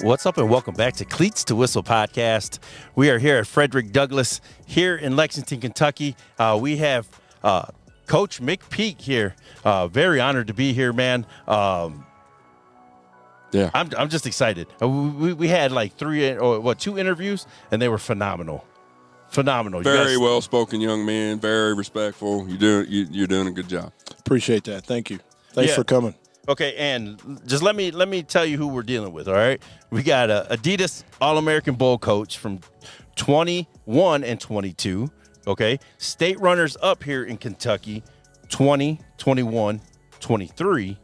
What's up and welcome back to Cleats to Whistle podcast. We are here at Frederick Douglass here in Lexington, Kentucky. We have Coach McPeek here. Very honored to be here, man. Yeah, I'm just excited. We had like two interviews, and they were phenomenal. Phenomenal. Very well spoken young man, very respectful. You're doing a good job. Appreciate that. Thank you. Thanks for coming. Okay, and just let me tell you who we're dealing with, all right? We got a Adidas All-American Bowl coach from 21 and 22, okay? State runners up here in Kentucky, 20, 21, 23,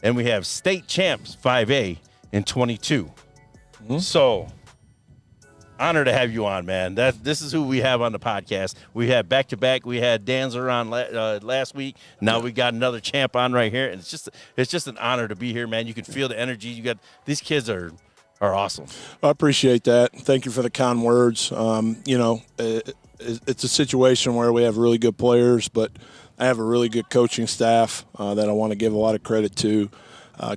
and we have state champs 5A in 22. Mm-hmm. So, honor to have you on, man. This is who we have on the podcast. We had back-to-back. We had Danzer on last week. Now we got another champ on right here, and it's just an honor to be here, man. You can feel the energy. These kids are awesome. I appreciate that. Thank you for the kind words. It's a situation where we have really good players, but I have a really good coaching staff that I want to give a lot of credit to.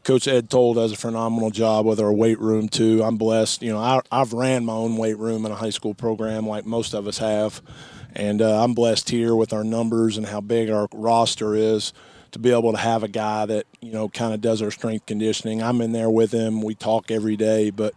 Coach Ed Toll does a phenomenal job with our weight room, too. I'm blessed. I've ran my own weight room in a high school program like most of us have, and I'm blessed here with our numbers and how big our roster is to be able to have a guy that, kind of does our strength conditioning. I'm in there with him. We talk every day, but,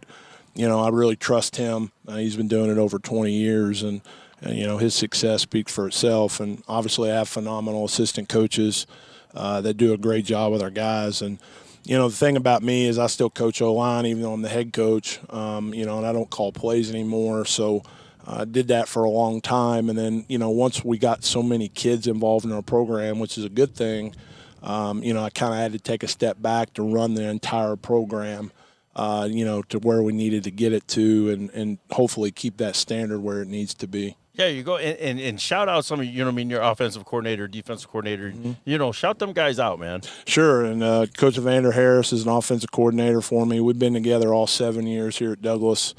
I really trust him. He's been doing it over 20 years, and his success speaks for itself. And obviously I have phenomenal assistant coaches that do a great job with our guys. And the thing about me is I still coach O-line, even though I'm the head coach, and I don't call plays anymore. So I did that for a long time. And then, once we got so many kids involved in our program, which is a good thing, I kind of had to take a step back to run the entire program, to where we needed to get it to and hopefully keep that standard where it needs to be. Yeah, you go and shout out some of your offensive coordinator, defensive coordinator. Mm-hmm. Shout them guys out, man. Sure, and Coach Evander Harris is an offensive coordinator for me. We've been together all 7 years here at Douglass.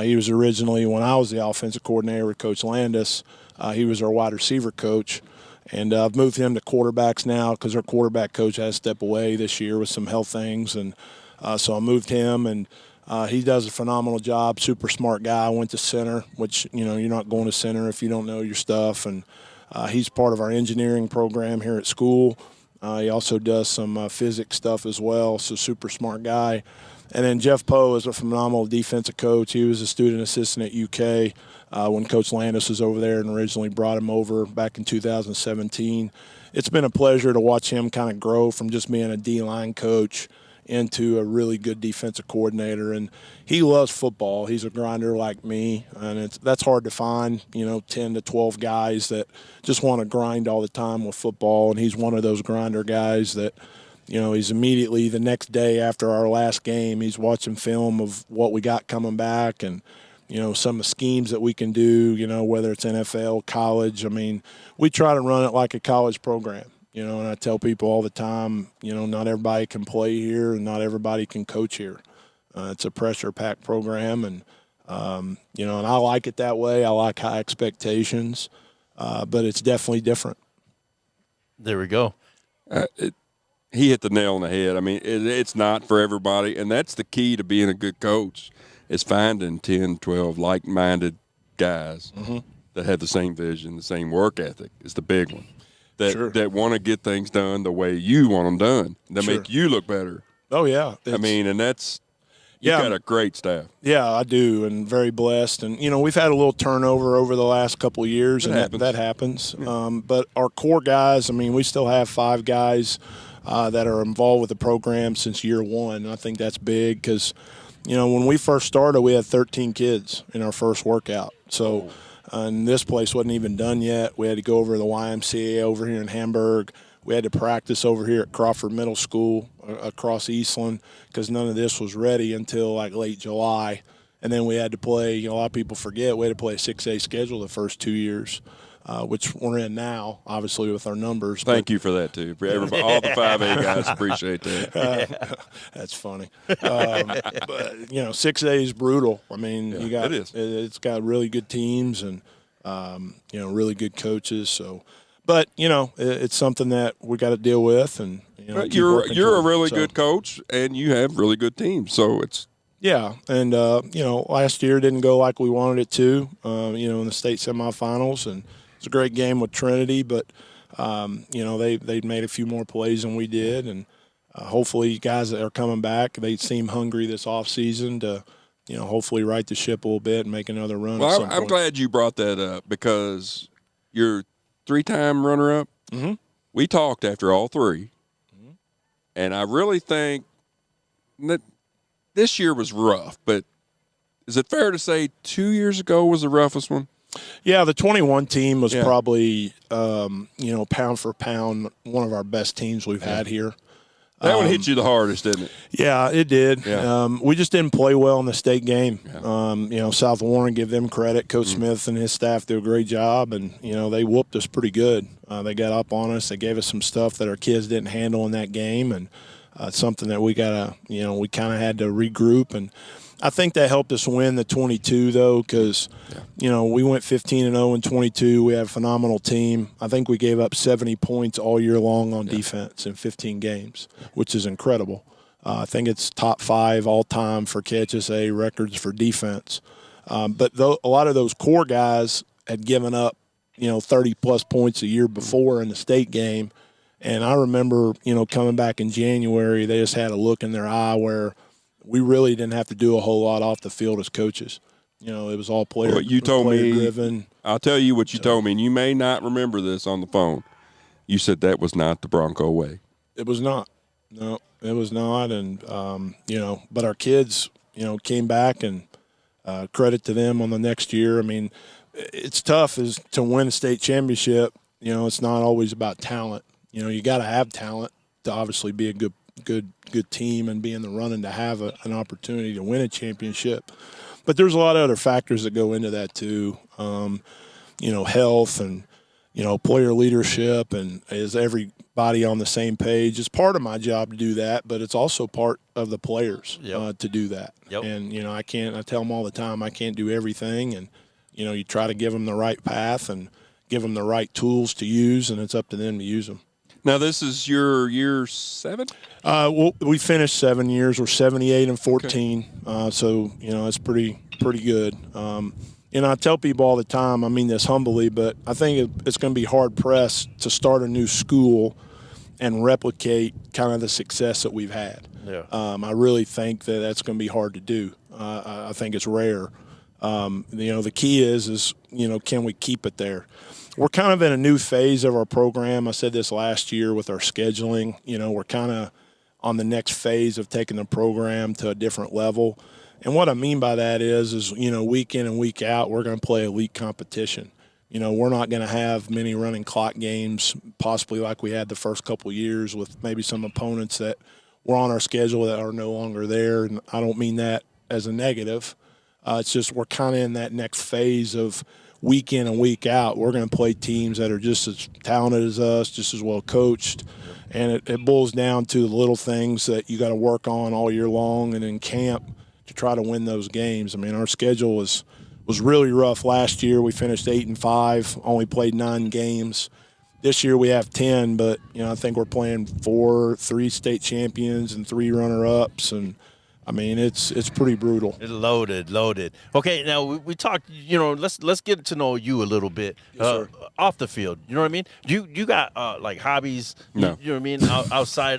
He was originally, when I was the offensive coordinator with Coach Landis, he was our wide receiver coach. And I've moved him to quarterbacks now because our quarterback coach had to step away this year with some health things. And so I moved him, and he does a phenomenal job, super smart guy. Went to center, which, you're not going to center if you don't know your stuff. And he's part of our engineering program here at school. He also does some physics stuff as well, so super smart guy. And then Jeff Poe is a phenomenal defensive coach. He was a student assistant at UK when Coach Landis was over there and originally brought him over back in 2017. It's been a pleasure to watch him kind of grow from just being a D-line coach into a really good defensive coordinator. And he loves football. He's a grinder like me, and that's hard to find, 10 to 12 guys that just want to grind all the time with football. And he's one of those grinder guys that, he's immediately the next day after our last game, he's watching film of what we got coming back and, some of the schemes that we can do, whether it's NFL, college. I mean, we try to run it like a college program. And I tell people all the time, not everybody can play here and not everybody can coach here. It's a pressure-packed program, and, and I like it that way. I like high expectations, but it's definitely different. There we go. He hit the nail on the head. I mean, it's not for everybody, and that's the key to being a good coach is finding 10, 12 like-minded guys that have the same vision, the same work ethic is the big one. That want to get things done the way you want them done, that make you look better. Oh, yeah. And that's you've got a great staff. Yeah, I do, and very blessed. And, we've had a little turnover over the last couple of years, that happens. Yeah. But our core guys, we still have 5 guys that are involved with the program since year one. I think that's big because, when we first started, we had 13 kids in our first workout. So and this place wasn't even done yet. We had to go over to the YMCA over here in Hamburg. We had to practice over here at Crawford Middle School across Eastland because none of this was ready until like late July. And then we had to play, a lot of people forget, we had to play a 6A schedule the first 2 years, which we're in now, obviously, with our numbers. Thank you for that, too. For everybody, all the 5A guys appreciate that. That's funny. But, 6A is brutal. It is. It's got really good teams and, really good coaches. So, but, it's something that we got to deal with. And, you're a really good coach, and you have really good teams. So it's Yeah, and last year didn't go like we wanted it to. In the state semifinals, and it's a great game with Trinity, but they made a few more plays than we did, and hopefully guys that are coming back, they seem hungry this offseason to hopefully right the ship a little bit and make another run. Well, I'm glad you brought that up because you're 3-time runner-up. Mm-hmm. We talked after all 3, and I really think that this year was rough, but is it fair to say 2 years ago was the roughest one? Yeah, the 21 team was probably, pound for pound, one of our best teams we've had here. That one hit you the hardest, didn't it? Yeah, it did. Yeah. We just didn't play well in the state game. Yeah. South Warren, give them credit. Coach Smith and his staff did a great job, and, they whooped us pretty good. They got up on us. They gave us some stuff that our kids didn't handle in that game, and something that we got to, we kind of had to regroup. And I think that helped us win the 22, though, because, we went 15-0 in 22. We had a phenomenal team. I think we gave up 70 points all year long on defense in 15 games, which is incredible. I think it's top 5 all-time for KHSA records for defense. But a lot of those core guys had given up, 30-plus points a year before in the state game. And I remember, coming back in January, they just had a look in their eye where we really didn't have to do a whole lot off the field as coaches. It was all player driven. I'll tell you what you told me, and you may not remember this on the phone. You said that was not the Bronco way. It was not. No, it was not. And, but our kids, came back, and credit to them on the next year. I mean, it's tough to win a state championship. It's not always about talent. You got to have talent to obviously be a good team and be in the running to have an opportunity to win a championship. But there's a lot of other factors that go into that too. Health and, player leadership, and is everybody on the same page? It's part of my job to do that, but it's also part of the players to do that. Yep. And, I tell them all the time, I can't do everything. And, you try to give them the right path and give them the right tools to use, and it's up to them to use them. Now, this is your year 7? We finished 7 years. We're 78 and 14. Okay. So, it's pretty good. I tell people all the time, I mean this humbly, but I think it's going to be hard-pressed to start a new school and replicate kind of the success that we've had. Yeah. I really think that's going to be hard to do. I think it's rare. The key is can we keep it there? We're kind of in a new phase of our program. I said this last year with our scheduling. We're kind of on the next phase of taking the program to a different level. And what I mean by that is week in and week out, we're going to play elite competition. We're not going to have many running clock games, possibly like we had the first couple of years with maybe some opponents that were on our schedule that are no longer there. And I don't mean that as a negative. It's just we're kind of in that next phase of week in and week out. We're going to play teams that are just as talented as us, just as well coached. And it boils down to the little things that you got to work on all year long and in camp to try to win those games. I mean, our schedule was really rough last year. We finished 8-5, only played 9 games. This year we have 10, but, I think we're playing 3 state champions and 3 runner-ups, and I mean, it's pretty brutal. Loaded. Okay, now we talked. Let's get to know you a little bit off the field. You know what I mean? You got like hobbies? No. You know what I mean?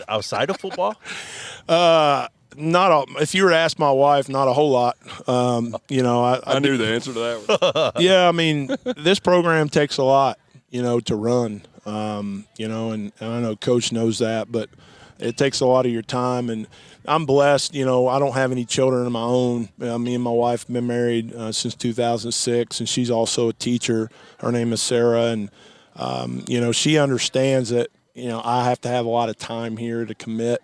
outside of football? Not all. If you were to ask my wife, not a whole lot. I knew the answer to that one. Yeah, I mean, this program takes a lot, to run. And I know Coach knows that, but it takes a lot of your time. And I'm blessed, I don't have any children of my own. Me and my wife have been married since 2006, and she's also a teacher. Her name is Sarah, and, she understands that, I have to have a lot of time here to commit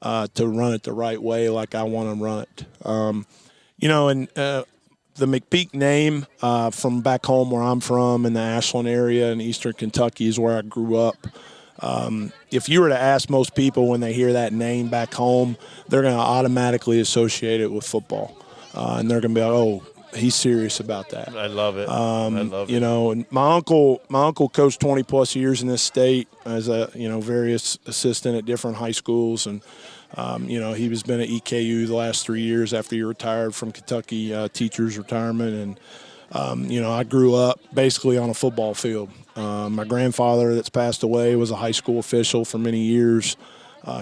to run it the right way like I want to run it. The McPeek name from back home where I'm from in the Ashland area in eastern Kentucky is where I grew up. If you were to ask most people when they hear that name back home, they're going to automatically associate it with football. And they're going to be like, oh, he's serious about that. I love it. I love it. And my uncle coached 20-plus years in this state as a, various assistant at different high schools. And, He was been at EKU the last 3 years after he retired from Kentucky teacher's retirement. And, I grew up basically on a football field. My grandfather that's passed away was a high school official for many years.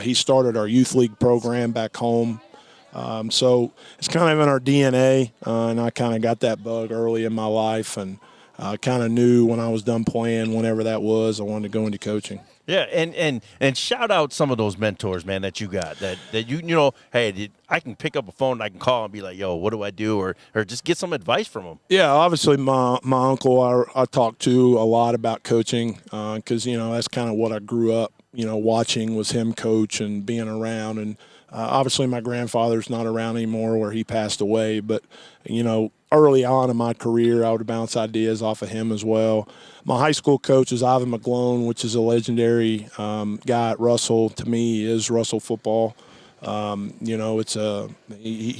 He started our youth league program back home. So it's kind of in our DNA, and I kind of got that bug early in my life, and I kind of knew when I was done playing, whenever that was, I wanted to go into coaching. Yeah, and shout out some of those mentors, man, that you got. That hey, I can pick up a phone, and I can call and be like, yo, what do I do? Or just get some advice from them. Yeah, obviously my uncle I talked to a lot about coaching because, that's kind of what I grew up, watching was him coach and being around. And obviously my grandfather's not around anymore where he passed away. But, early on in my career, I would bounce ideas off of him as well. My high school coach is Ivan McGlone, which is a legendary guy at Russell. To me, he is Russell football. He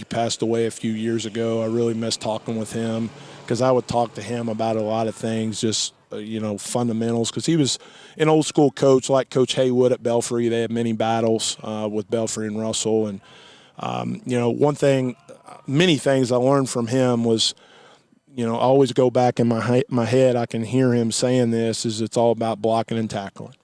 passed away a few years ago. I really miss talking with him because I would talk to him about a lot of things, just, fundamentals, because he was an old school coach like Coach Haywood at Belfry. They had many battles with Belfry and Russell. And, many things I learned from him was, I always go back in my head. I can hear him saying this is it's all about blocking and tackling.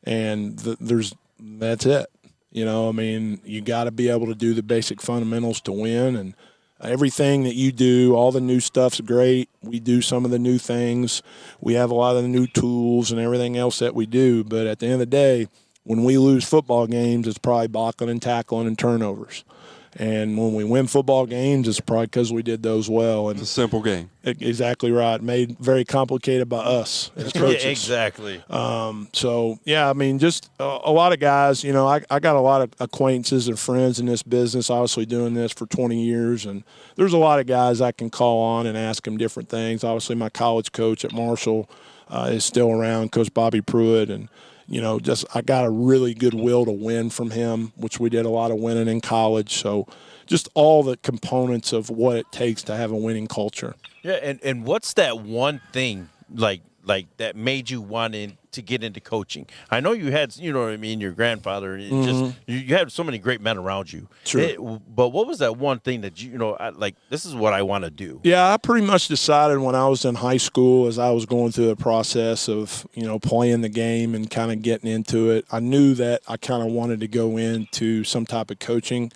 And that's it. You got to be able to do the basic fundamentals to win. And everything that you do, all the new stuff's great. We do some of the new things. We have a lot of the new tools and everything else that we do. But at the end of the day, when we lose football games, it's probably blocking and tackling and turnovers. And when we win football games, it's probably because we did those well. And it's a simple game. Exactly right. Made very complicated by us as coaches. Yeah, exactly. Just a lot of guys, I got a lot of acquaintances and friends in this business, obviously doing this for 20 years. And there's a lot of guys I can call on and ask them different things. Obviously, my college coach at Marshall is still around, Coach Bobby Pruitt. And I got a really good will to win from him, which we did a lot of winning in college. So just all the components of what it takes to have a winning culture. Yeah, and what's that one thing like that made you want to get into coaching? I know you had, your grandfather. Just you had so many great men around you. True. But what was that one thing that this is what I want to do? Yeah, I pretty much decided when I was in high school, as I was going through the process of playing the game and kind of getting into it, I knew that I kind of wanted to go into some type of coaching.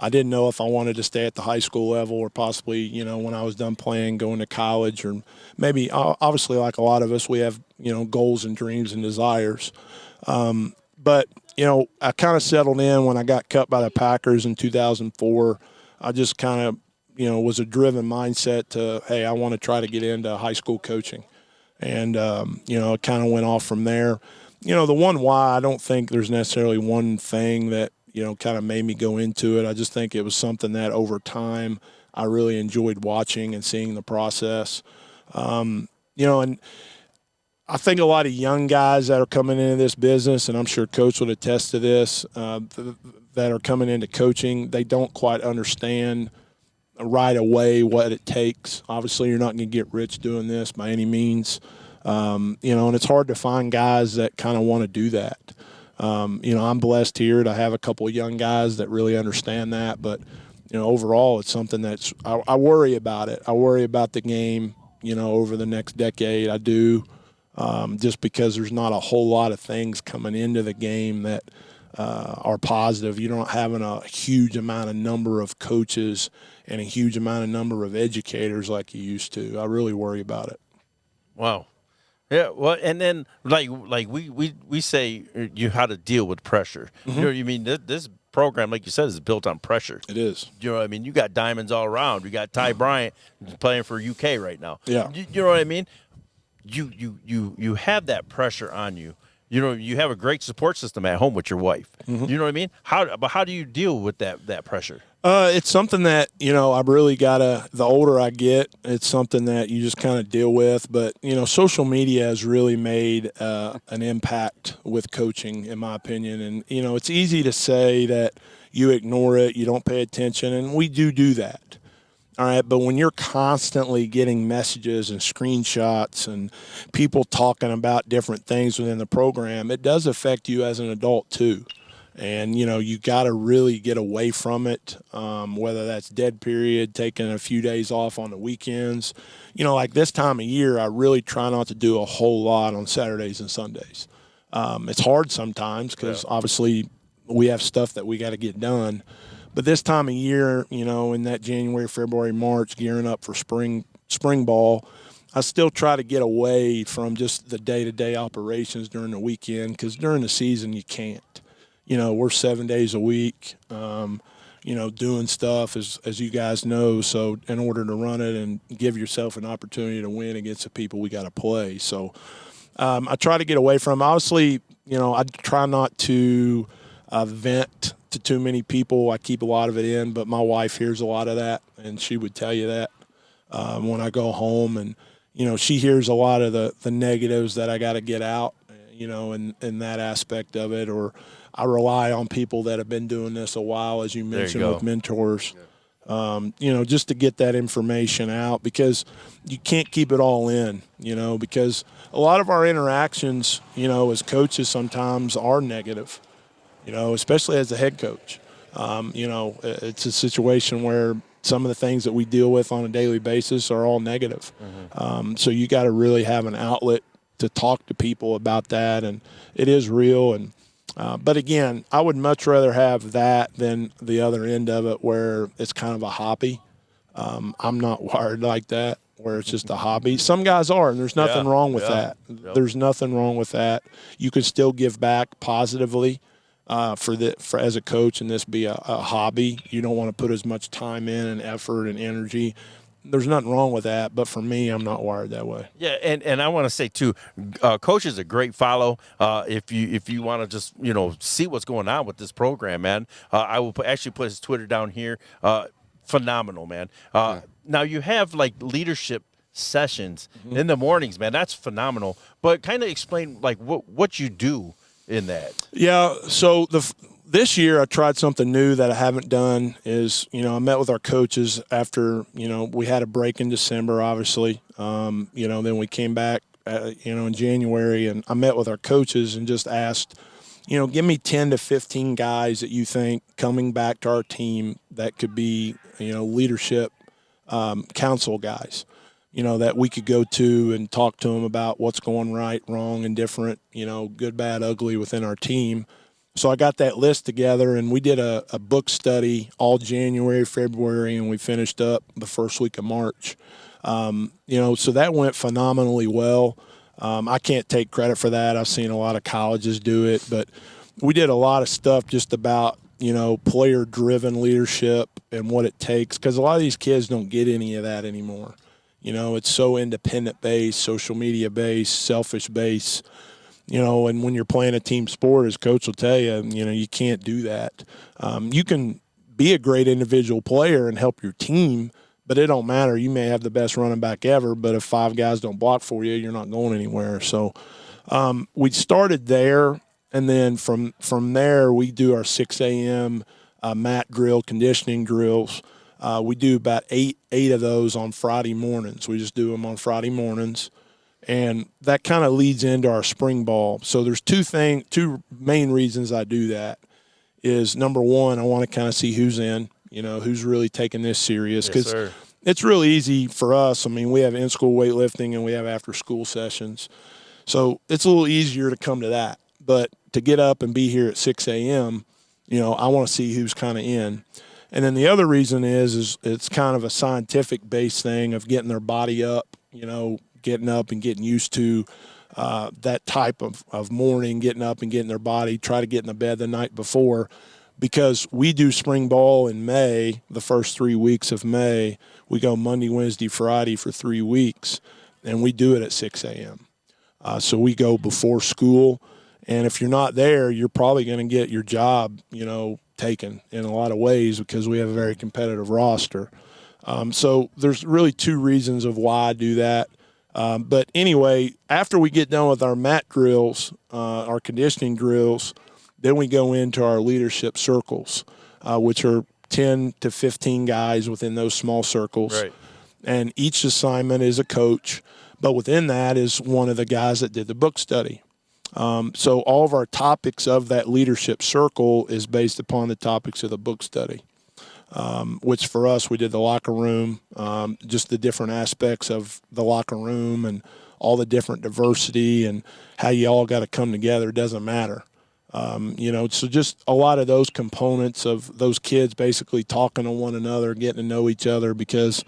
I didn't know if I wanted to stay at the high school level or possibly, when I was done playing, going to college, or maybe, obviously, like a lot of us, we have, goals and dreams and desires. But I kind of settled in when I got cut by the Packers in 2004. I just kind of, was a driven mindset to, hey, I want to try to get into high school coaching. And, it kind of went off from there. The one why, I don't think there's necessarily one thing that, kind of made me go into it. I just think it was something that over time I really enjoyed watching and seeing the process. And I think a lot of young guys that are coming into this business, and I'm sure Coach would attest to this, that are coming into coaching, they don't quite understand right away what it takes. Obviously, you're not going to get rich doing this by any means. And it's hard to find guys that kind of want to do that. I'm blessed here to have a couple of young guys that really understand that. But, overall, it's something that's I worry about it. I worry about the game, over the next decade. I do, just because there's not a whole lot of things coming into the game that are positive. You're not having a huge amount of number of coaches and a huge amount of number of educators like you used to. I really worry about it. Wow. Yeah, well, and then like we say how to deal with pressure. Mm-hmm. This program, like you said, is built on pressure. It is. You got diamonds all around. You got Ty Bryant playing for UK right now. Yeah. You know what I mean? You have that pressure on you. You have a great support system at home with your wife. Mm-hmm. You know what I mean? How do you deal with that pressure? It's something that, I've really got to, the older I get, it's something that you just kind of deal with. But, social media has really made an impact with coaching, in my opinion. And, it's easy to say that you ignore it, you don't pay attention, and we do that. All right, but when you're constantly getting messages and screenshots and people talking about different things within the program, it does affect you as an adult too. And, you got to really get away from it, whether that's dead period, taking a few days off on the weekends. Like this time of year, I really try not to do a whole lot on Saturdays and Sundays. It's hard sometimes because obviously we have stuff that we got to get done. But this time of year, in that January, February, March, gearing up for spring ball, I still try to get away from just the day-to-day operations during the weekend because during the season you can't. We're 7 days a week, doing stuff, as you guys know. So in order to run it and give yourself an opportunity to win against the people we got to play. So I try to get away from. Obviously, I try not to vent to too many people. I keep a lot of it in, but my wife hears a lot of that, and she would tell you that when I go home. And, she hears a lot of the negatives that I got to get out, in that aspect of it. Or I rely on people that have been doing this a while, as you mentioned, with mentors, just to get that information out because you can't keep it all in, because a lot of our interactions, as coaches sometimes are negative, especially as a head coach. It's a situation where some of the things that we deal with on a daily basis are all negative. So you got to really have an outlet to talk to people about that, and it is real. And but again, I would much rather have that than the other end of it where it's kind of a hobby. I'm not wired like that, where it's just a hobby. Some guys are, and there's nothing wrong with that. There's nothing wrong with that. You can still give back positively for as a coach, and this be a hobby. You don't want to put as much time in and effort and energy. There's nothing wrong with that, but for me, I'm not wired that way. Yeah, and I want to say too, Coach is a great follow. If you want to just see what's going on with this program, man, I will actually put his Twitter down here. Phenomenal, man. Now you have like leadership sessions in the mornings, man. That's phenomenal. But kind of explain like what you do in that. Yeah. So this year I tried something new that I haven't done is, I met with our coaches after, we had a break in December, obviously. Then we came back, in January, and I met with our coaches and just asked, give me 10 to 15 guys that you think coming back to our team that could be, leadership council guys, that we could go to and talk to them about what's going right, wrong, and different, good, bad, ugly within our team. So I got that list together, and we did a book study all January, February, and we finished up the first week of March. So that went phenomenally well. I can't take credit for that. I've seen a lot of colleges do it, but we did a lot of stuff just about, player-driven leadership and what it takes, because a lot of these kids don't get any of that anymore. It's so independent-based, social media-based, selfish-based. And when you're playing a team sport, as Coach will tell you, you can't do that. You can be a great individual player and help your team, but it don't matter. You may have the best running back ever, but if 5 guys don't block for you, you're not going anywhere. So we started there, and then from there we do our 6 a.m. Mat drill, conditioning drills. We do about eight of those on Friday mornings. We just do them on Friday mornings. And that kind of leads into our spring ball. So there's two main reasons I do that is, number one, I want to kind of see who's in, who's really taking this serious. Because it's really easy for us. I mean, we have in-school weightlifting and we have after-school sessions. So it's a little easier to come to that. But to get up and be here at 6 a.m., I want to see who's kind of in. And then the other reason is it's kind of a scientific-based thing of getting their body up, getting up and getting used to that type of morning, getting up and getting their body, try to get in the bed the night before, because we do spring ball in May, the first 3 weeks of May. We go Monday, Wednesday, Friday for 3 weeks, and we do it at 6 a.m. So we go before school, and if you're not there, you're probably going to get your job, taken in a lot of ways because we have a very competitive roster. So there's really 2 reasons of why I do that. But anyway, after we get done with our mat drills, our conditioning drills, then we go into our leadership circles, which are 10 to 15 guys within those small circles. Right. And each assignment is a coach, but within that is one of the guys that did the book study. So all of our topics of that leadership circle is based upon the topics of the book study, which for us, we did the locker room, just the different aspects of the locker room and all the different diversity and how you all got to come together. It doesn't matter. So just a lot of those components of those kids basically talking to one another, getting to know each other, because,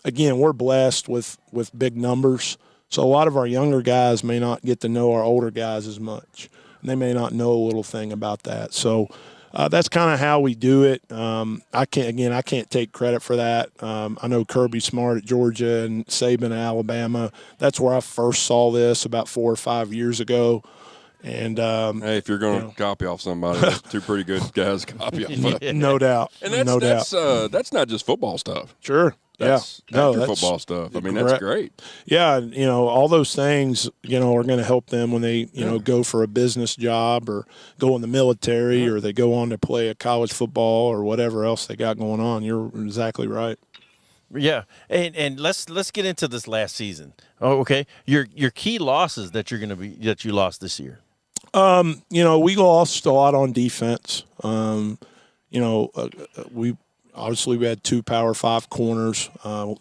again, we're blessed with big numbers. So a lot of our younger guys may not get to know our older guys as much, and they may not know a little thing about that. So that's kind of how we do it. I can't take credit for that. I know Kirby Smart at Georgia and Saban at Alabama. That's where I first saw this about 4 or 5 years ago. And hey, if you're going to copy off somebody, that's two pretty good guys to copy off. No doubt. And that's not just football stuff. Sure. That's football stuff. I mean, that's great. Yeah, all those things, are going to help them when they, go for a business job or go in the military or they go on to play a college football or whatever else they got going on. You're exactly right. Yeah, and let's get into this last season. Oh, okay. Your key losses that you lost this year. We lost a lot on defense. We had 2 Power 5 corners.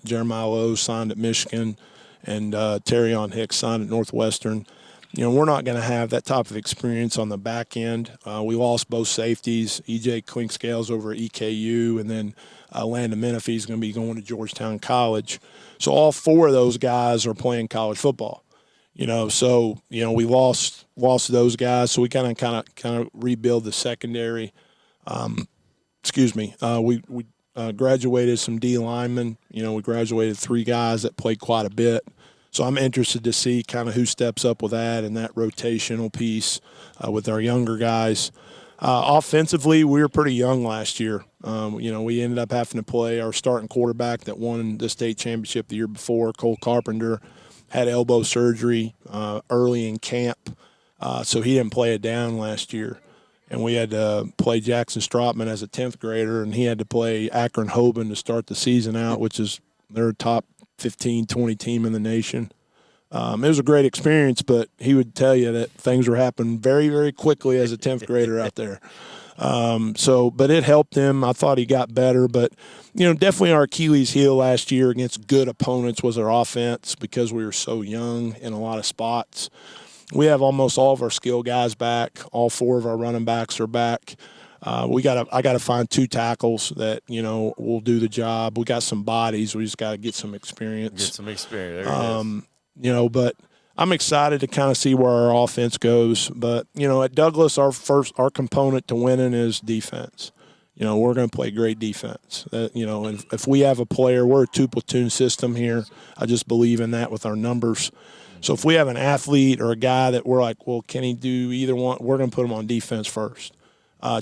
Jeremiah Lowe signed at Michigan, and Terrion Hicks signed at Northwestern. We're not going to have that type of experience on the back end. We lost both safeties. E.J. Clinkscales over at EKU, and then Landon Menifee is going to be going to Georgetown College. So all 4 of those guys are playing college football. We lost those guys, so we kind of rebuild the secondary. We graduated some D linemen. We graduated 3 guys that played quite a bit. So I'm interested to see kind of who steps up with that and that rotational piece with our younger guys. Offensively, we were pretty young last year. We ended up having to play our starting quarterback that won the state championship the year before, Cole Carpenter, had elbow surgery early in camp, so he didn't play it down last year. And we had to play Jackson Stropman as a 10th grader, and he had to play Akron Hoban to start the season out, which is their top 15, 20 team in the nation. It was a great experience, but he would tell you that things were happening very, very quickly as a 10th grader out there. But it helped him. I thought he got better, but definitely our Achilles heel last year against good opponents was our offense because we were so young in a lot of spots. We have almost all of our skill guys back. All 4 of our running backs are back. I got to find 2 tackles that will do the job. We got some bodies. We just got to get some experience. But I'm excited to kind of see where our offense goes. But at Douglas, our component to winning is defense. We're going to play great defense. And if we have a player, we're a 2-platoon system here. I just believe in that with our numbers. So if we have an athlete or a guy that we're like, well, can he do either one? We're going to put him on defense first,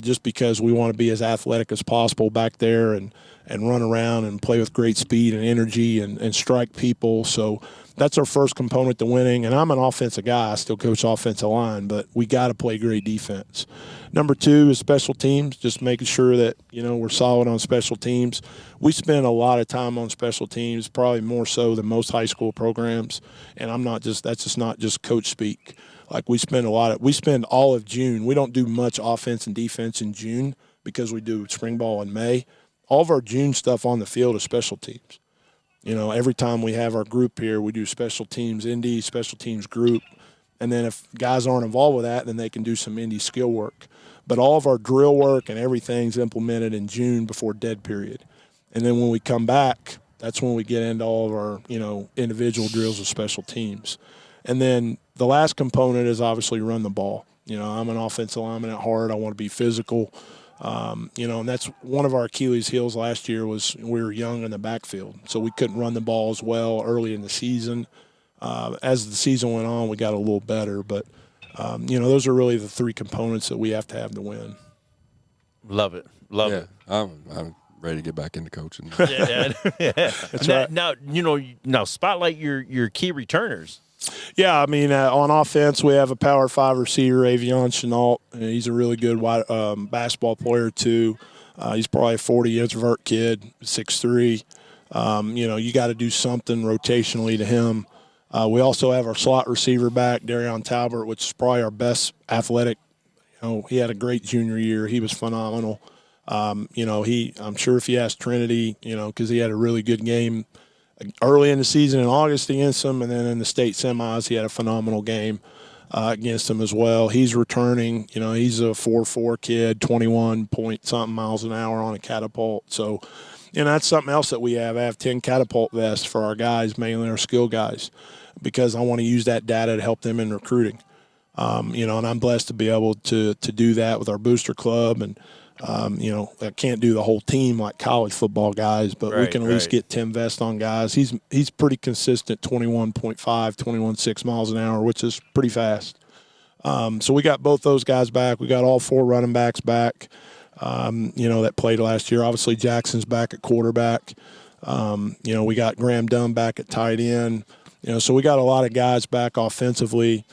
just because we want to be as athletic as possible back there and run around and play with great speed and energy and strike people. So that's our first component to winning. And I'm an offensive guy. I still coach offensive line, but we got to play great defense. Number 2 is special teams, just making sure that, we're solid on special teams. We spend a lot of time on special teams, probably more so than most high school programs. And that's just not just coach speak. Like we spend all of June. We don't do much offense and defense in June because we do spring ball in May. All of our June stuff on the field is special teams. Every time we have our group here, we do special teams, indie, special teams group. And then if guys aren't involved with that, then they can do some indie skill work. But all of our drill work and everything's implemented in June before dead period. And then when we come back, that's when we get into all of our, individual drills with special teams. And then the last component is obviously run the ball. I'm an offensive lineman at heart. I want to be physical. And that's one of our Achilles heels last year was we were young in the backfield. So we couldn't run the ball as well early in the season. As the season went on, we got a little better. But, those are really the 3 components that we have to win. Love it. Love it. I'm ready to get back into coaching. Yeah. That's right. Now spotlight your key returners. Yeah, on offense, we have a Power 5 receiver, Avion Chenault. He's a really good basketball player, too. He's probably a 40 introvert kid, 6'3". You got to do something rotationally to him. We also have our slot receiver back, Darion Talbert, which is probably our best athletic. He had a great junior year. He was phenomenal. I'm sure if you ask Trinity, because he had a really good game early in the season in August against them, and then in the state semis, he had a phenomenal game against them as well. He's returning. He's a 4.4 kid, 21 point something miles an hour on a catapult. So, that's something else that we have. I have 10 catapult vests for our guys, mainly our skill guys, because I want to use that data to help them in recruiting. And I'm blessed to be able to do that with our booster club. And, I can't do the whole team like college football guys, but we can at least get 10 vests on guys. He's pretty consistent, 21.5, 21.6 miles an hour, which is pretty fast. So we got both those guys back. We got all 4 running backs back, that played last year. Obviously, Jackson's back at quarterback. We got Graham Dunn back at tight end. So we got a lot of guys back offensively.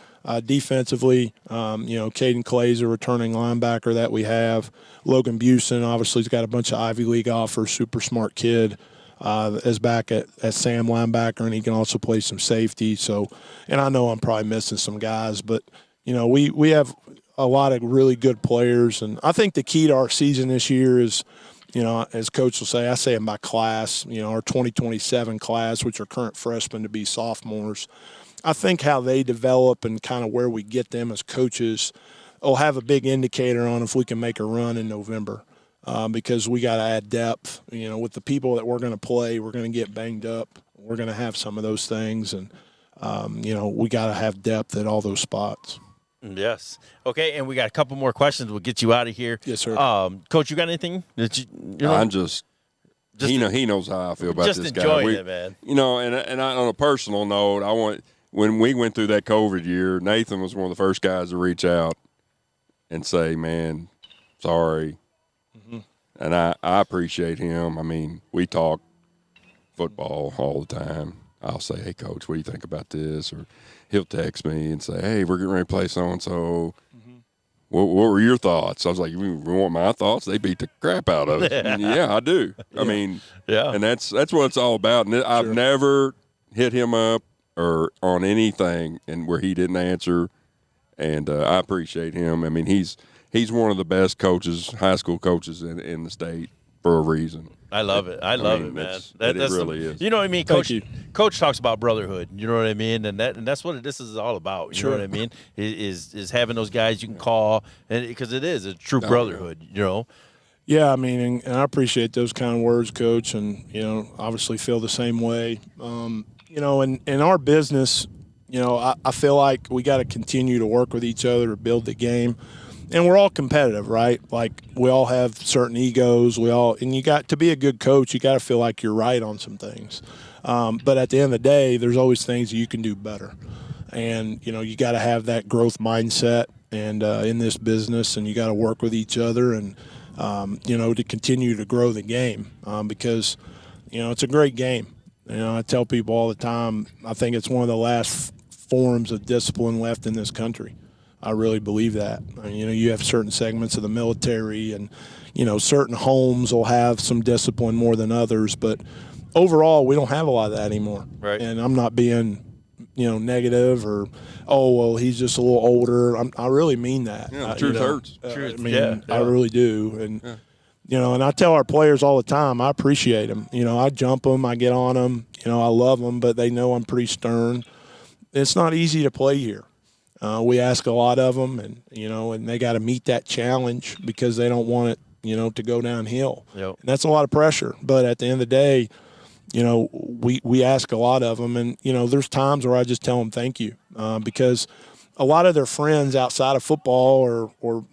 Defensively, Caden Clay's a returning linebacker that we have. Logan Busen, obviously, has got a bunch of Ivy League offers, super smart kid, is back at Sam linebacker, and he can also play some safety. So, and I know I'm probably missing some guys, but, we have a lot of really good players. And I think the key to our season this year is, as Coach will say, I say in my class, our 2027 class, which are current freshmen to be sophomores, I think how they develop and kind of where we get them as coaches will have a big indicator on if we can make a run in November, because we got to add depth. With the people that we're going to play, we're going to get banged up. We're going to have some of those things, and we got to have depth at all those spots. Yes. Okay, and we got a couple more questions. We'll get you out of here. Yes, sir. Coach, you got anything that I'm just he knows how I feel about this guy. Just enjoying it, man. And I, on a personal note, when we went through that COVID year, Nathan was one of the first guys to reach out and say, man, sorry. Mm-hmm. And I appreciate him. I mean, we talk football all the time. I'll say, hey, Coach, what do you think about this? Or he'll text me and say, hey, we're getting ready to play so-and-so. Mm-hmm. What were your thoughts? I was like, you want my thoughts? They beat the crap out of it. Yeah, I do. Yeah. I mean, and that's what it's all about. And I've never hit him up or on anything and where he didn't answer, and I appreciate him. I mean, he's one of the best coaches, high school coaches in the state for a reason. I love it. I love it, man. It really is. You know what I mean? Coach talks about brotherhood. You know what I mean? And that's what this is all about. You know what I mean? Is having those guys you can call, and because it is a true brotherhood. Yeah, I mean, and I appreciate those kind of words, Coach, and obviously feel the same way. In our business, I feel like we got to continue to work with each other to build the game. And we're all competitive, right? Like, we all have certain egos. And you got to be a good coach, you got to feel like you're right on some things. But at the end of the day, there's always things that you can do better. And, you got to have that growth mindset and in this business, and you got to work with each other and, to continue to grow the game because, it's a great game. I tell people all the time, I think it's one of the last forms of discipline left in this country. I really believe that. You have certain segments of the military and, certain homes will have some discipline more than others. But overall, we don't have a lot of that anymore. Right. And I'm not being, negative or, he's just a little older. I really mean that. Yeah, truth hurts. I really do. And, and I tell our players all the time, I appreciate them. I jump them, I get on them, I love them, but they know I'm pretty stern. It's not easy to play here. We ask a lot of them, and and they got to meet that challenge because they don't want it, to go downhill. Yep. And that's a lot of pressure. But at the end of the day, we ask a lot of them, and there's times where I just tell them thank you because a lot of their friends outside of football or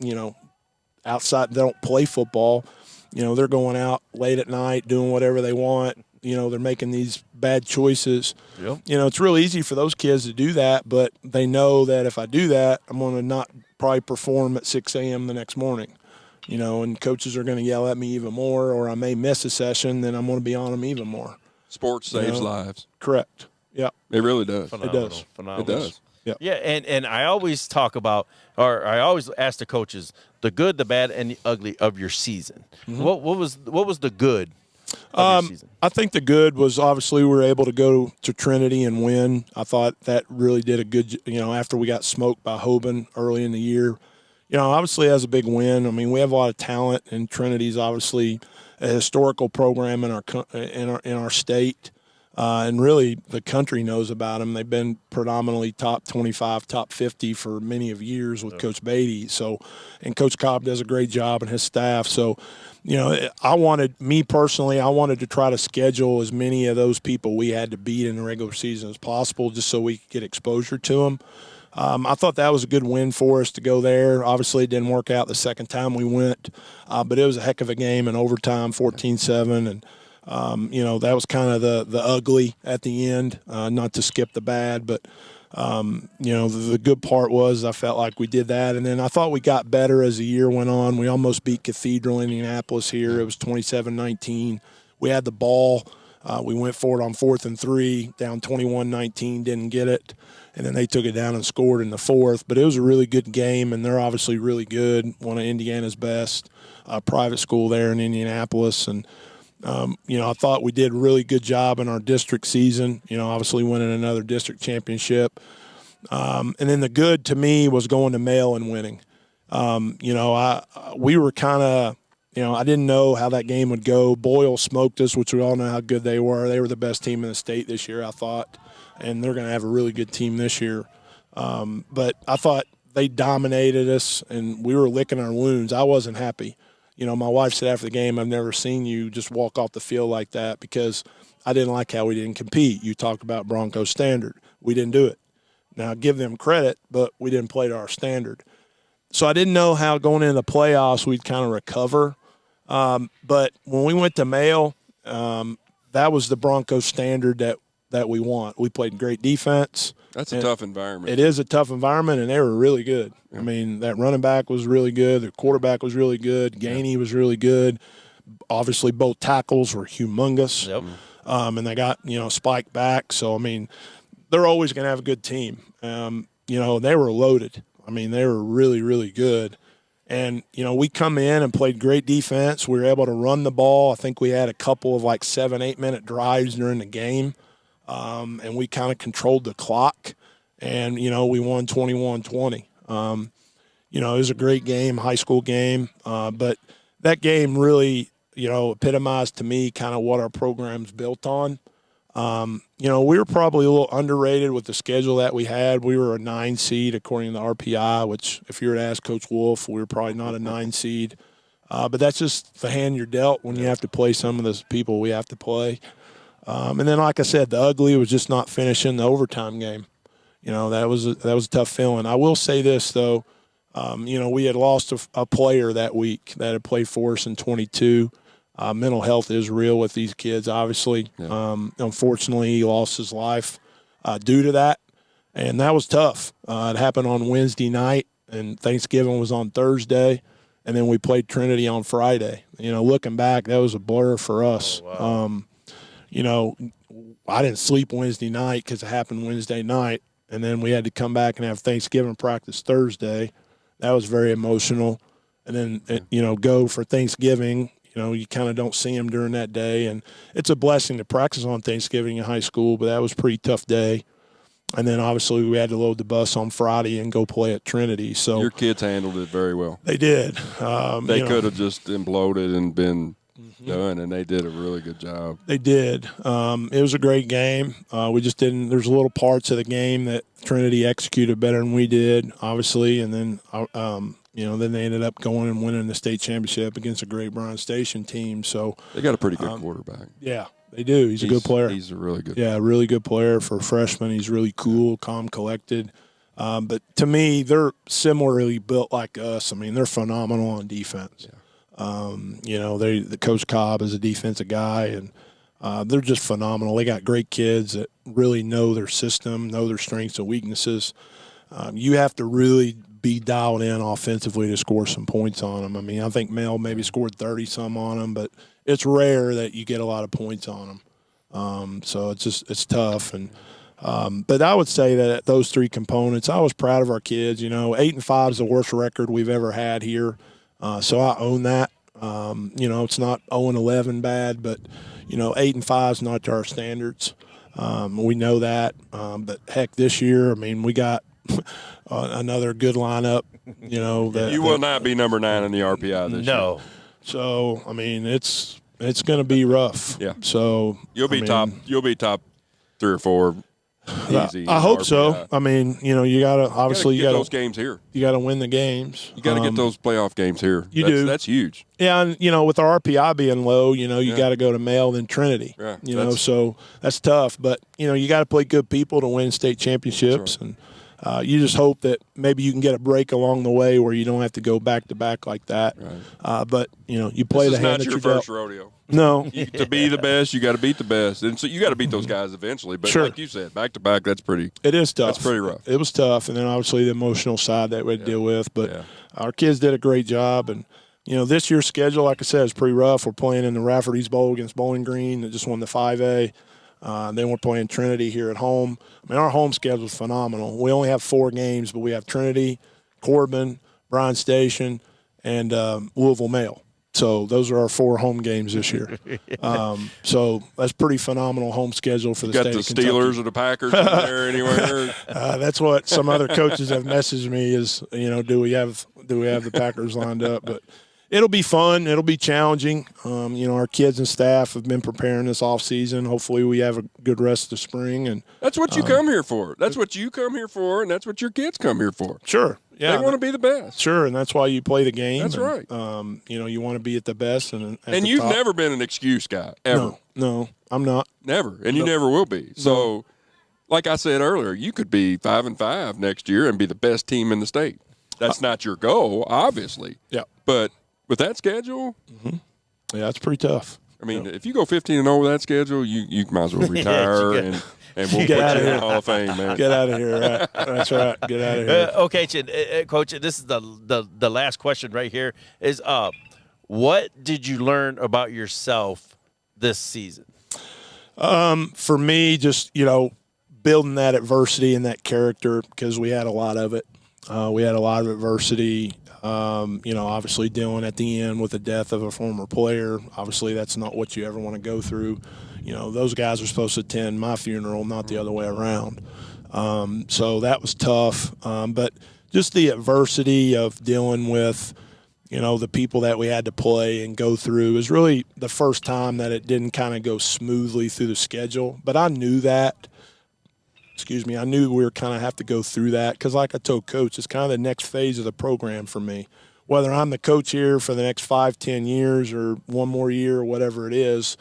outside, they don't play football. They're going out late at night doing whatever they want. They're making these bad choices. Yep. It's real easy for those kids to do that, but they know that if I do that, I'm going to not probably perform at 6 a.m. the next morning. And coaches are going to yell at me even more, or I may miss a session, then I'm going to be on them even more. Sports saves lives. Correct. Yeah. It really does. Phenomenal. It does. Phenomenal. It does. Yeah. Yeah, and I always talk about, or I always ask the coaches, the good, the bad, and the ugly of your season. Mm-hmm. What was the good of your season? I think the good was obviously we were able to go to Trinity and win. I thought that really did a good, after we got smoked by Hoban early in the year. Obviously as a big win. I mean, we have a lot of talent, and Trinity's obviously a historical program in our state, and really the country knows about them. They've been predominantly top 25, top 50 for many of years with Coach Beatty. So, and Coach Cobb does a great job and his staff. So, I wanted to try to schedule as many of those people we had to beat in the regular season as possible, just so we could get exposure to them. I thought that was a good win for us to go there. Obviously, it didn't work out the second time we went, but it was a heck of a game in overtime, 14-7, and that was kind of the ugly at the end. Not to skip the bad, but the good part was I felt like we did that, and then I thought we got better as the year went on. We almost beat Cathedral Indianapolis here. It was 27-19. We had the ball. We went for it on 4th and 3, down 21-19, didn't get it. And then they took it down and scored in the 4th. But it was a really good game, and they're obviously really good, one of Indiana's best, private school there in Indianapolis. And, I thought we did a really good job in our district season, obviously winning another district championship. And then the good to me was going to Mail and winning. We were kind of – I didn't know how that game would go. Boyle smoked us, which we all know how good they were. They were the best team in the state this year, I thought, and they're going to have a really good team this year. But I thought they dominated us, and we were licking our wounds. I wasn't happy. My wife said after the game, I've never seen you just walk off the field like that, because I didn't like how we didn't compete. You talked about Bronco standard. We didn't do it. Now, I give them credit, but we didn't play to our standard. So I didn't know how going into the playoffs we'd kind of recover. But when we went to Mail, that was the Broncos standard that we want. We played great defense. That's a tough environment. It is a tough environment, and they were really good. Yeah. I mean, that running back was really good. The quarterback was really good. Gainey was really good. Obviously, both tackles were humongous. Yep. And they got, Spike back. So, I mean, they're always going to have a good team. They were loaded. I mean, they were really, really good. And, we come in and played great defense. We were able to run the ball. I think we had a couple of 7-8 minute drives during the game. And we kind of controlled the clock. And, we won 21-20. It was a great game, high school game. But that game really, epitomized to me kind of what our program's built on. We were probably a little underrated with the schedule that we had. We were a 9 seed according to the RPI, which if you were to ask Coach Wolf, we were probably not a 9 seed. But that's just the hand you're dealt when you have to play some of the people we have to play. And then, like I said, the ugly was just not finishing the overtime game. That was a tough feeling. I will say this, though. We had lost a player that week that had played for us in 22. Mental health is real with these kids, obviously. Yeah. Unfortunately, he lost his life due to that, and that was tough. It happened on Wednesday night, and Thanksgiving was on Thursday, and then we played Trinity on Friday. Looking back, that was a blur for us. Oh, wow. I didn't sleep Wednesday night because it happened Wednesday night, and then we had to come back and have Thanksgiving practice Thursday. That was very emotional. And then, go for Thanksgiving. You kind of don't see them during that day. And it's a blessing to practice on Thanksgiving in high school, but that was a pretty tough day. And then, obviously, we had to load the bus on Friday and go play at Trinity. So your kids handled it very well. They did. They could have just imploded and been done, and they did a really good job. They did. It was a great game. We just didn't – there's little parts of the game that Trinity executed better than we did, obviously. And then then they ended up going and winning the state championship against a great Bryan Station team. So they got a pretty good quarterback. Yeah, they do. He's a good player. He's a really good player. Really good player for a freshman. He's really cool, calm, collected. But to me, they're similarly built like us. I mean, they're phenomenal on defense. Yeah. The Coach Cobb is a defensive guy, and they're just phenomenal. They got great kids that really know their system, know their strengths and weaknesses. You have to really be dialed in offensively to score some points on them. I mean, I think Mel maybe scored 30-some on them, but it's rare that you get a lot of points on them. So it's tough. And but I would say that those three components, I was proud of our kids. 8-5 is the worst record we've ever had here. So I own that. It's not 0-11 bad, but 8-5 is not to our standards. We know that, but heck, this year, I mean, we got another good lineup. That You will not be number 9 in the RPI this year. No. So I mean, it's going to be rough. Yeah. So You'll be top 3 or 4. Easy. I hope so. I mean, you gotta obviously you got those games here. You gotta win the games. You got to get those playoff games here. You do. That's huge. Yeah, and with our RPI being low, you got to go to Male then Trinity. Yeah, so that's tough. But you got to play good people to win state championships, right. and you just hope that maybe you can get a break along the way where you don't have to go back to back like that. Right. But you play this the is hand not that your you're first dealt. rodeo. No. To be the best, you got to beat the best, and so you got to beat those guys eventually. But Sure. like you said, back to back, that's pretty. It is tough. That's pretty rough. It was tough, and then obviously the emotional side that we had to deal with. But our kids did a great job, and this year's schedule, like I said, is pretty rough. We're playing in the Rafferty's Bowl against Bowling Green that just won the 5A. Then we're playing Trinity here at home. I mean, our home schedule is phenomenal. We only have 4 games, but we have Trinity, Corbin, Bryan Station, and Louisville Male. So those are our 4 home games this year. So that's pretty phenomenal home schedule for the state of Kentucky. Got the Steelers or the Packers in there anywhere? That's what some other coaches have messaged me is, do we have the Packers lined up? But it'll be fun. It'll be challenging. Our kids and staff have been preparing this off season. Hopefully we have a good rest of the spring. And that's what you come here for. That's what you come here for, and that's what your kids come here for. Sure. Yeah, they want to be the best. Sure, and that's why you play the game. That's right. You want to be at the best. And you've top. never been an excuse guy, ever. No, I'm not. Never, and you never will be. So, like I said earlier, you could be 5-5 next year and be the best team in the state. That's not your goal, obviously. Yeah. But with that schedule, yeah, it's pretty tough. I mean, if you go 15-0 with that schedule, you might as well retire and we'll put you in the Hall of Fame, man. Get out of here. Right. That's right. Get out of here. Okay, Coach, this is the last question right here is what did you learn about yourself this season? For me, just, building that adversity and that character, because we had a lot of it. We had a lot of adversity, obviously dealing at the end with the death of a former player. Obviously, that's not what you ever want to go through. Those guys are supposed to attend my funeral, not the other way around. So that was tough. But just the adversity of dealing with, the people that we had to play and go through was really the first time that it didn't kind of go smoothly through the schedule. But I knew that. I knew we were kind of have to go through that because, like I told Coach, it's kind of the next phase of the program for me. Whether I'm the coach here for the next 5-10 years or one more year or whatever it is,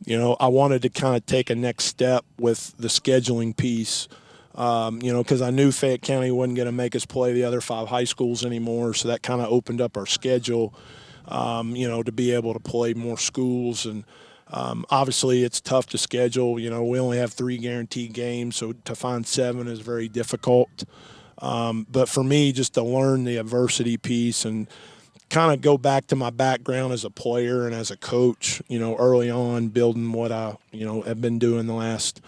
I wanted to kind of take a next step with the scheduling piece, because I knew Fayette County wasn't going to make us play the other 5 high schools anymore, so that kind of opened up our schedule, to be able to play more schools. And obviously it's tough to schedule. We only have 3 guaranteed games, so to find 7 is very difficult. But for me, just to learn the adversity piece and kind of go back to my background as a player and as a coach, early on building what I, have been doing the last,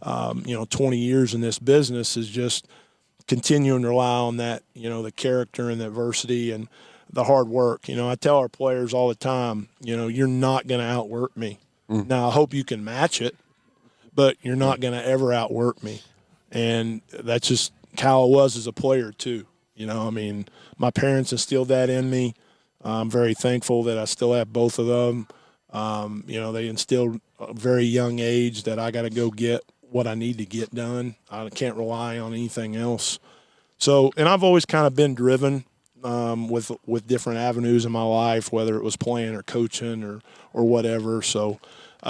20 years in this business is just continuing to rely on that, the character and the adversity and the hard work. I tell our players all the time, you're not going to outwork me. Now, I hope you can match it, but you're not going to ever outwork me. And that's just how I was as a player too. My parents instilled that in me. I'm very thankful that I still have both of them. They instilled at a very young age that I got to go get what I need to get done. I can't rely on anything else. So, and I've always kind of been driven with different avenues in my life, whether it was playing or coaching or whatever. So,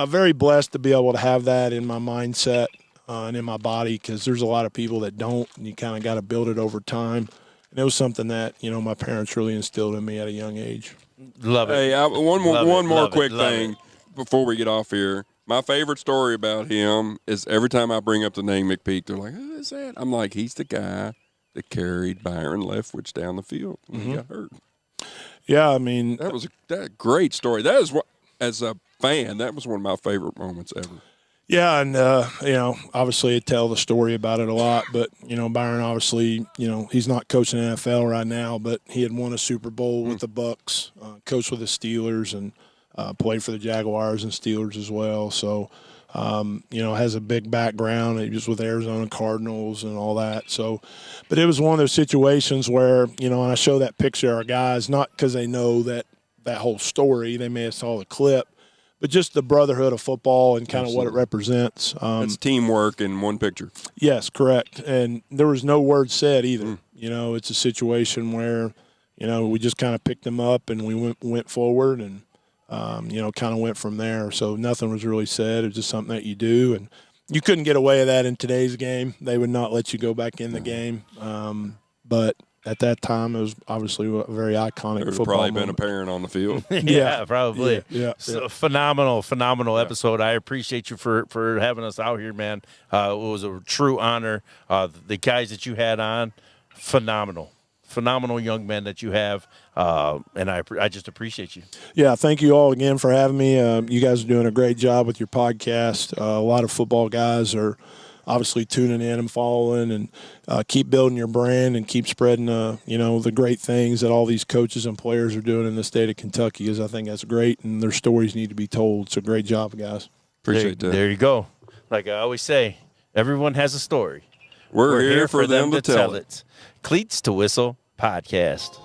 very blessed to be able to have that in my mindset and in my body, because there's a lot of people that don't, and you kind of got to build it over time. And it was something that, my parents really instilled in me at a young age. Love it. Hey, one more quick thing before we get off here. My favorite story about him is every time I bring up the name McPeek, they're like, who is that? I'm like, he's the guy that carried Byron Leftwich down the field when he got hurt. Yeah, I mean. That was a great story. That is what, as a fan, that was one of my favorite moments ever. Yeah, and obviously I tell the story about it a lot, but Byron obviously, he's not coaching the NFL right now, but he had won a Super Bowl with the Bucks, coached with the Steelers, and played for the Jaguars and Steelers as well. So, has a big background. He was with Arizona Cardinals and all that. So, but it was one of those situations where, and I show that picture of our guys, not because they know that whole story. They may have saw the clip. But just the brotherhood of football and kind of what it represents. It's teamwork in one picture. Yes, correct. And there was no word said either. It's a situation where, we just kind of picked them up and we went forward and, kind of went from there. So nothing was really said. It was just something that you do. And you couldn't get away with that in today's game. They would not let you go back in the game. But at that time, it was obviously a very iconic football probably moment. been apparent on the field. Yeah, probably. Yeah. So phenomenal episode. I appreciate you for having us out here, man. It was a true honor. The guys that you had on, phenomenal young men that you have, and I just appreciate you. Yeah, thank you all again for having me. You guys are doing a great job with your podcast. A lot of football guys are obviously tuning in and following, and keep building your brand and keep spreading, the great things that all these coaches and players are doing in the state of Kentucky, because I think that's great, and their stories need to be told. So great job, guys. Appreciate that. There you go. Like I always say, everyone has a story. We're here for them to tell it. Cleats to Whistle Podcast.